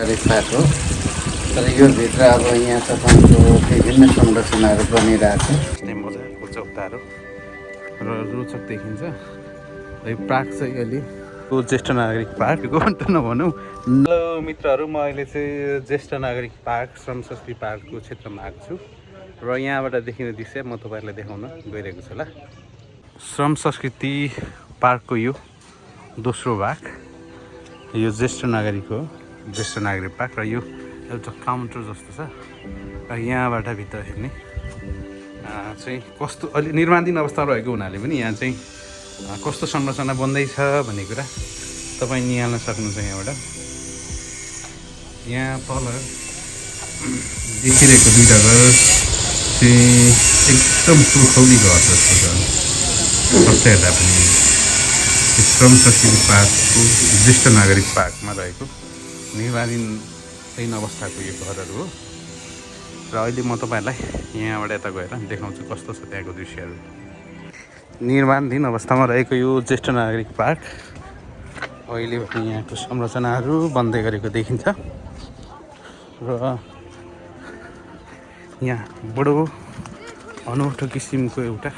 नागरिक पार्क हो। तर यो भित्र अब यहाँ तपाईँको विभिन्न संरचनाहरू बनिरहेको छ। मजाको चौतारो र रोचक देखिन्छ। यो पार्क चाहिँ अलि ज्येष्ठ नागरिक पार्कको त नभनौँ। हेलो मित्रहरू, म अहिले चाहिँ ज्येष्ठ नागरिक पार्क श्रम संस्कृति पार्कको क्षेत्रमा आएको छु र यहाँबाट देखिने दृश्य म तपाईँहरूलाई देखाउन गइरहेको छु। ल, श्रम संस्कृति पार्कको यो दोस्रो भाग, यो ज्येष्ठ नागरिक हो, ज्येष्ठ नागरिक पार्क। र यो एउटा काउन्टर जस्तो छ र यहाँबाट भित्र हेर्ने चाहिँ कस्तो अलि निर्माणाधीन अवस्थामा रहेको हुनाले पनि यहाँ चाहिँ कस्तो संरचना बन्दैछ भन्ने कुरा तपाईँ निहाल्न सक्नुहुन्छ। यहाँबाट यहाँ तल देखिरहेको दुईवटा घर चाहिँ एकदम पुर्खौली घर जस्तो छ। कस्तो हेर्दा पनि श्रम संस्कृति पार्कको ज्येष्ठ नागरिक पार्कमा रहेको निर्माणाधीन अवस्थाको यो घरहरू हो। र अहिले म तपाईँहरूलाई यहाँबाट यता गएर देखाउँछु कस्तो छ त्यहाँको दृश्यहरू। निर्माणाधीन अवस्थामा रहेको यो ज्येष्ठ नागरिक पार्क अहिले पनि यहाँको संरचनाहरू बन्दै गरेको देखिन्छ र यहाँ बडो अनौठो किसिमको एउटा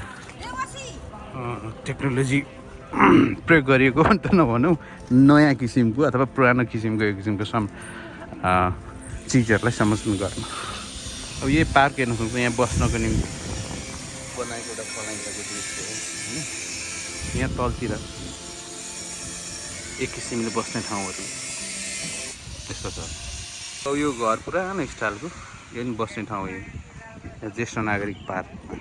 टेक्नोलोजी प्रयोग गरिएको त नभनौँ, नयाँ किसिमको अथवा पुरानो किसिमको यो किसिमको चिजहरूलाई समर्थन गर्न। अब यही पार्क हेर्नु सक्छ, यहाँ बस्नको निम्ति बनाएको एउटा पलाइँचाको दृश्य हो होइन। यहाँ तलतिर एक किसिमले बस्ने ठाउँहरू यस्तो छ। अब यो घर पुरानो स्टाइलको, यो पनि बस्ने ठाउँ हो। यो ज्येष्ठ नागरिक पार्कमा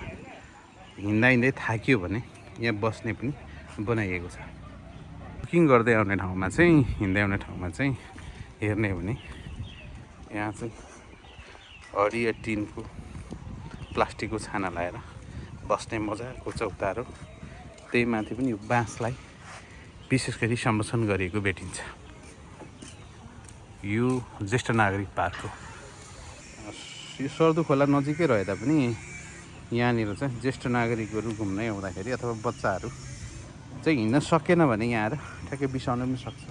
हिँड्दा हिँड्दै थाक्यो भने यहाँ बस्ने पनि बनाइएको छ। बुकिङ गर्दै आउने ठाउँमा चाहिँ, हिँड्दै आउने ठाउँमा चाहिँ हेर्ने हो भने यहाँ चाहिँ हरिया टिनको प्लास्टिकको छाना लाएर बस्ने मजाको चौतारो, त्यही माथि पनि यो बाँसलाई विशेष गरी संरक्षण गरिएको भेटिन्छ। यो ज्येष्ठ नागरिक पार्क हो। यो सर्दु खोला नजिकै रहे तापनि यहाँनिर चाहिँ ज्येष्ठ नागरिकहरू घुम्नै आउँदाखेरि अथवा बच्चाहरू चाहिँ हिँड्न सकेन भने यहाँ आएर ठ्याक्कै बिसाउन पनि सक्छ।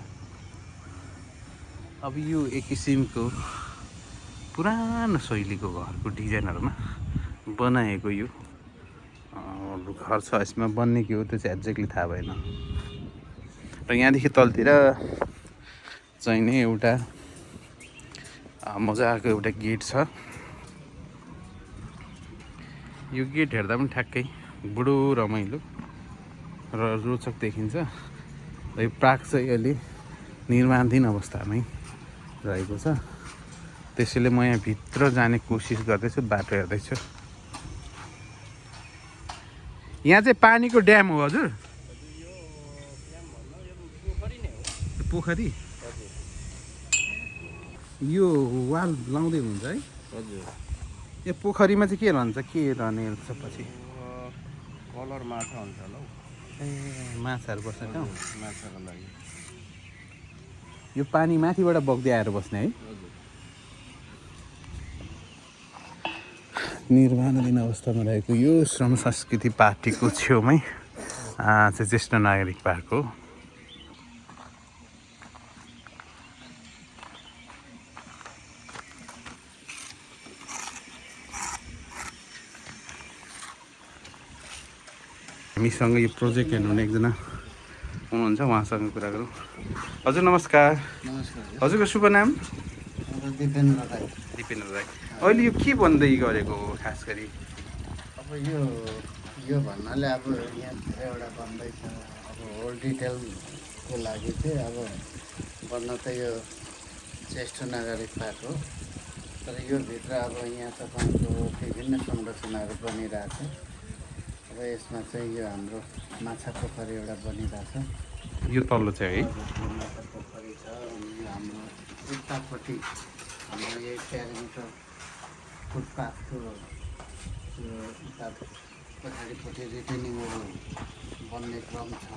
अब यो एक किसिमको पुरानो शैलीको घरको डिजाइनहरूमा बनाएको यो घर छ। यसमा बन्ने के हो त्यो चाहिँ एक्ज्याक्टली थाहा भएन। र यहाँदेखि तलतिर चाहिने एउटा मजाको एउटा गेट छ। यो गेट हेर्दा पनि ठ्याक्कै बडो रमाइलो र रोचक देखिन्छ। र यो पार्क चाहिँ अलि निर्माणाधीन अवस्थामै रहेको छ, त्यसैले म यहाँ भित्र जाने कोसिस गर्दैछु, बाटो हेर्दैछु। यहाँ चाहिँ पानीको ड्याम हो हजुर? पोखरी? यो वाल लाउँदै हुन्छ है? हजुर। यो पोखरीमा चाहिँ के रहन्छ, के रहने पछि? कलर माछा हुन्छ होला हौ। ए, माछाहरू बस्ने ठाउँ? माछाको लागि। यो पानी माथिबाट बग्दै आएर बस्ने है? निर्माणाधीन अवस्थामा रहेको यो श्रम संस्कृति पार्कको छेउमै चाहिँ ज्येष्ठ नागरिक पार्क हो। हामीसँग यो प्रोजेक्ट हेर्नुहुने एकजना हुनुहुन्छ, उहाँसँग कुरा गरौँ। हजुर नमस्कार। नमस्कार। हजुरको शुभ नाम? दिपेन्द्र राई। दिपेन्द्र राई। अहिले यो के बन्दै गरेको हो खास गरी? अब यो भन्नाले अब यहाँ धेरैवटा बन्दैछ। अब होल डिटेलको लागि चाहिँ अब बन्न त यो ज्येष्ठ नागरिक पार्क हो। तर यो भित्र अब यहाँ तपाईँको विभिन्न संरचनाहरू बनिरहेको छ। अब यसमा चाहिँ यो हाम्रो माछा पोखरी एउटा बनिरहेछ। यो तल्लो चाहिँ है? माछा पोखरी छ। अनि हाम्रो उतापट्टि हाम्रो यही प्यारामिटर फुटपाथको उता पछाडिपट्टि रिटेनिङहरू बन्ने क्रम छ।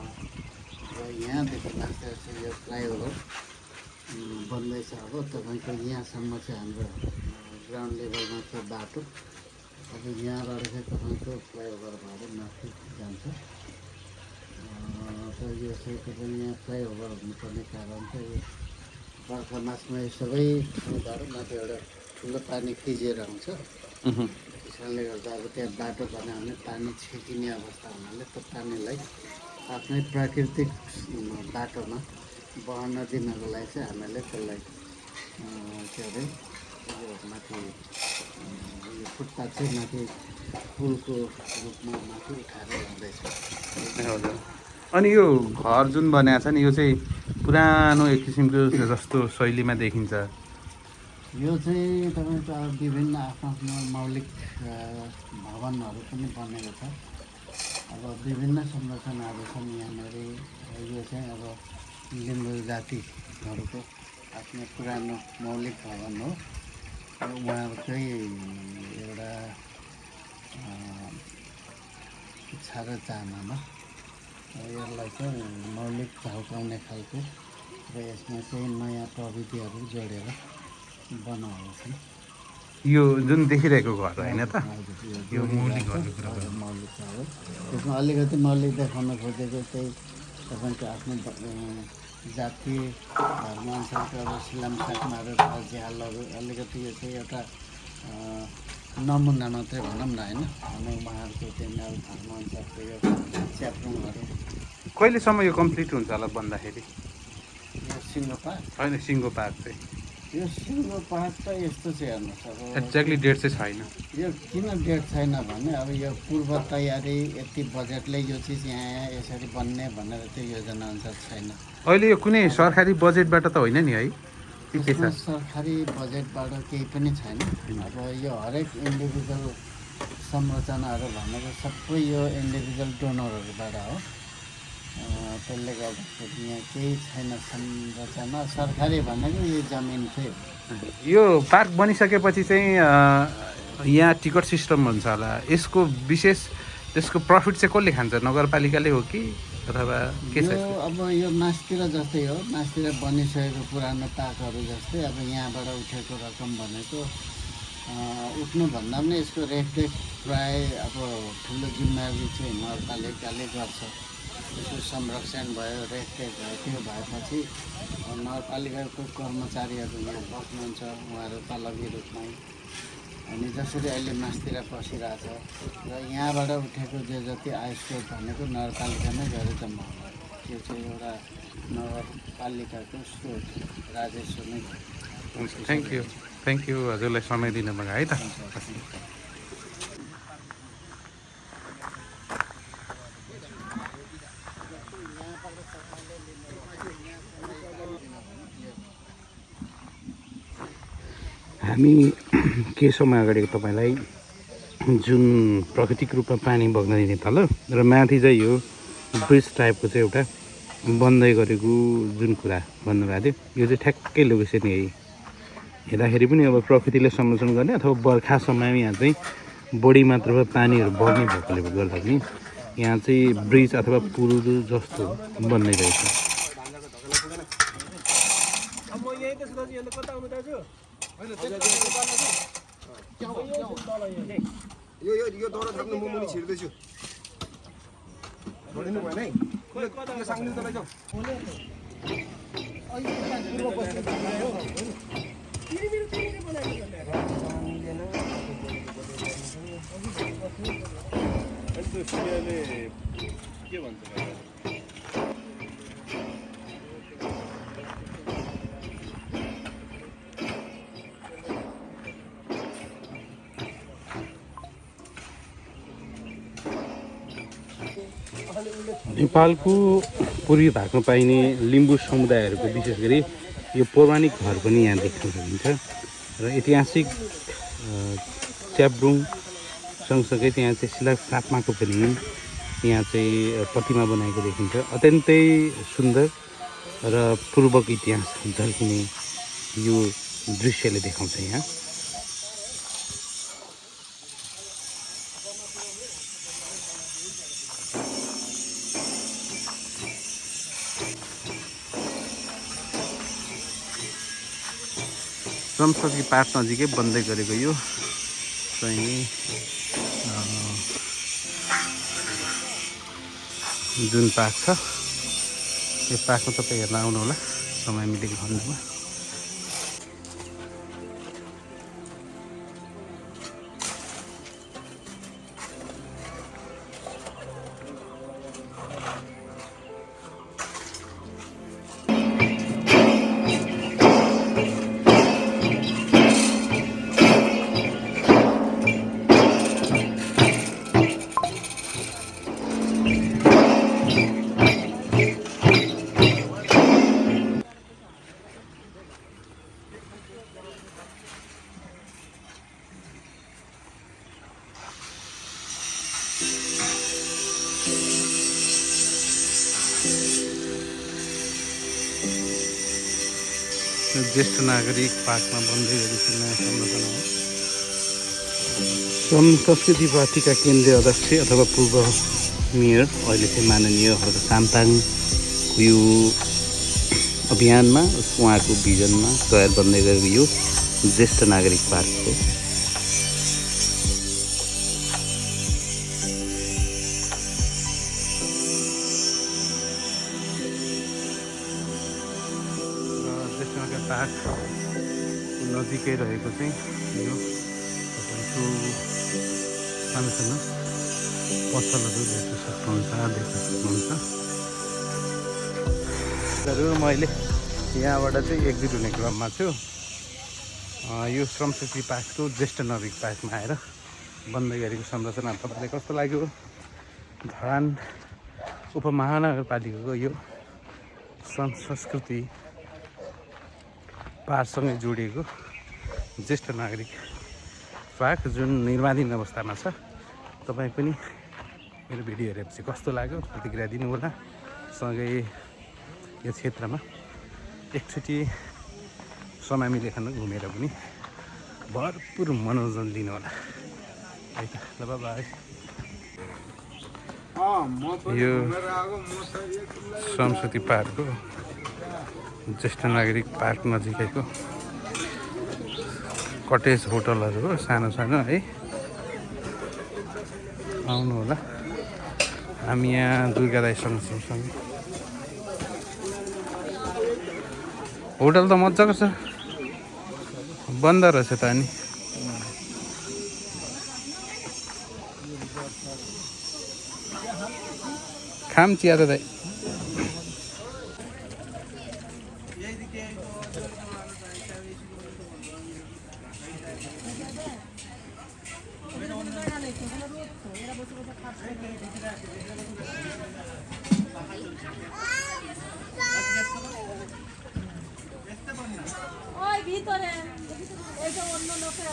र यहाँदेखि मात्र चाहिँ यो फ्लाइओभर बन्दैछ। अब तपाईँको यहाँसम्म चाहिँ हाम्रो ग्राउन्ड लेभलमा चाहिँ बाटो, अब यहाँबाट चाहिँ तपाईँको फ्लाइओभर भएर माथि जान्छ। र यो चाहिँ तपाईँ यहाँ फ्लाइओभर हुनुपर्ने कारण चाहिँ बर्खा मासमा यो सबै ठाउँबाट माथि एउटा ठुलो पानी फिजिएर आउँछ। त्यसले गर्दा अब त्यहाँ बाटो बनायो भने पानी छेकिने अवस्था हुनाले त्यो पानीलाई आफ्नै प्राकृतिक बाटोमा बहन दिनको लागि चाहिँ हामीले त्यसलाई के अरे यो माथि यो फुटपाथ चाहिँ माथि पुलको रूपमा माथि उठाएर ल्याउँदैछ। हजुर। अनि यो घर जुन बनाएको छ नि यो चाहिँ पुरानो एक किसिमको जस्तो शैलीमा देखिन्छ। यो चाहिँ तपाईँको अब विभिन्न आफ्नो मौलिक भवनहरू पनि बनेको छ। अब विभिन्न संरचनाहरू छन् यहाँनिर। यो चाहिँ अब लिम्बू जातिहरूको आफ्नो पुरानो मौलिक भवन हो। उहाँहरूकै एउटा इच्छा र चाहनामा यसलाई चाहिँ मौलिक झल्काउने खालको र यसमा चाहिँ नयाँ प्रविधिहरू जोडेर बनाएको छ। यो जुन देखिरहेको घर होइन त यो मौलिक घर हो। त्यसमा अलिकति मौलिक देखाउन खोजेको चाहिँ तपाईँको आफ्नो जातीय धर्मअनुसारको अब सिलाम साकमाहरू झ्यालहरू अलिकति यो चाहिँ एउटा नमुना मात्रै भनौँ न होइन। अनि उहाँहरूको चाहिँ अब धर्मअनुसारको यो च्याप्रुङहरू कहिलेसम्म यो कम्प्लिट हुन्छ होला भन्दाखेरि? यो सिङ्गो पार्क होइन सिङ्गो पार्क चाहिँ यो सिङ्गो पार्क त यस्तो चाहिँ हेर्नुहोस् अब एक्ज्याक्टली डेट चाहिँ छैन। यो किन डेट छैन भने अब यो पूर्व तयारी यति बजेटले यो चिज यहाँ यसरी बन्ने भनेर त्यो योजना अनुसार छैन। अहिले यो कुनै सरकारी बजेटबाट त होइन नि है? त्यसमा सरकारी बजेटबाट केही पनि छैन। अब यो हरेक इन्डिभिजुअल संरचनाहरू भनेको सबै यो इन्डिभिजुअल डोनरहरूबाट हो। त्यसले गर्दाखेरि यहाँ केही छैन संरचना। सरकारी भनेको यो जमिन चाहिँ यो पार्क बनिसकेपछि चाहिँ यहाँ टिकट सिस्टम हुन्छ होला। यसको विशेष त्यसको प्रफिट चाहिँ कसले खान्छ? नगरपालिकाले हो कि अथवा के छ? अब यो मासतिर जस्तै हो। मासतिर बनिसकेको पुरानो पार्कहरू जस्तै अब यहाँबाट उठेको रकम भनेको उठ्नुभन्दा पनि यसको रेखदेख प्रायः अब ठुलो जिम्मेवारी चाहिँ नगरपालिकाले गर्छ। यसको संरक्षण भयो, रेखदेख भयो। त्यो भएपछि नगरपालिकाको कर्मचारीहरू यहाँ बस्नुहुन्छ, उहाँहरू तलबी रूपमै। अनि जसरी अहिले मासतिर पसिरहेछ र यहाँबाट उठेको जो जति आयस्रोत भनेको नगरपालिका नै गएर जम्मा हो। त्यो चाहिँ एउटा नगरपालिकाको स्रोत राजस्व नै हो। थ्याङ्क यू हजुरलाई समय दिनुभयो है त। हामी केही समय अगाडि तपाईँलाई जुन प्राकृतिक रूपमा पानी बग्न दिने तल र माथि चाहिँ यो ब्रिज टाइपको चाहिँ एउटा बन्दै गरेको जुन कुरा भन्नुभएको थियो यो चाहिँ ठ्याक्कै लोकेसन यही हेर्दाखेरि पनि अब प्रकृतिले संरक्षण गर्ने अथवा बर्खा समयमा यहाँ चाहिँ बढी मात्रामा पानीहरू बग्ने भएकोले गर्दा पनि यहाँ चाहिँ ब्रिज अथवा पुल जस्तो बन्दै रहेछ। यो दौरा थाप्नु म मुनि छिर्दैछु। छोडिनु भएन है? यो साङ्नु तलाई जाऊ। के भन्छ नेपालको पूर्वी भागमा पाइने लिम्बू समुदायहरूको विशेष गरी यो पौराणिक घर पनि यहाँ देख्न सकिन्छ र ऐतिहासिक च्याब्रुङ सँगसँगै त्यहाँ चाहिँ सिलाक सापमाको पनि यहाँ चाहिँ प्रतिमा बनाएको देखिन्छ। अत्यन्तै सुन्दर र पूर्वक इतिहास झल्किने यो दृश्यले देखाउँछ। यहाँ संस्कृति पार्क नजिकै बन्दै गरेको यो चाहिँ जुन पार्क छ यो पार्कमा तपाईँ हेर्न आउनु होला समय मिलेको खण्डमा। ज्येष्ठ नागरिक पार्कमा बन्दै गरेको नयाँ संरचना हो। श्रम संस्कृति पार्टीका केन्द्रीय अध्यक्ष अथवा पूर्व मेयर अहिले चाहिँ माननीय हर्क साम्पाङको यो अभियानमा उहाँको भिजनमा तयार बन्दै गरेको यो ज्येष्ठ नागरिक पार्क हो। ज्येष्ठ नागरिक पार्क नजिकै रहेको चाहिँ यो तपाईँको सानो सानो पसलहरू देख्न सक्नुहुन्छ। मैले यहाँबाट चाहिँ एक्जिट हुने क्रममा छु। यो श्रम शक्ति पार्कको ज्येष्ठ नागरिक पार्कमा आएर बन्दै गरेको संरचना तपाईँलाई कस्तो लाग्यो? धरान उपमहानगरपालिकाको यो संस्कृति पार्कसँगै जोडिएको ज्येष्ठ नागरिक पार्क जुन निर्माणाधीन अवस्थामा छ। तपाईँ पनि मेरो भिडियो हेरेपछि कस्तो लाग्यो प्रतिक्रिया दिनुहोला। सँगै यो क्षेत्रमा एकचोटि समय मिलेखन घुमेर पनि भरपुर मनोरञ्जन लिनुहोला है त। ल बाई। यो संस्कृति पार्क हो, ज्येष्ठ नागरिक पार्क नजिकैको कटेज होटलहरू हो, सानो सानो है। आउनु होला। हामी यहाँ दुर्गा दाइसँग छौँ। होटल त मजाको छ, बन्द रहेछ त अनि। खाम चिया त दाइ। ভিতরে এই যে অন্য লোকে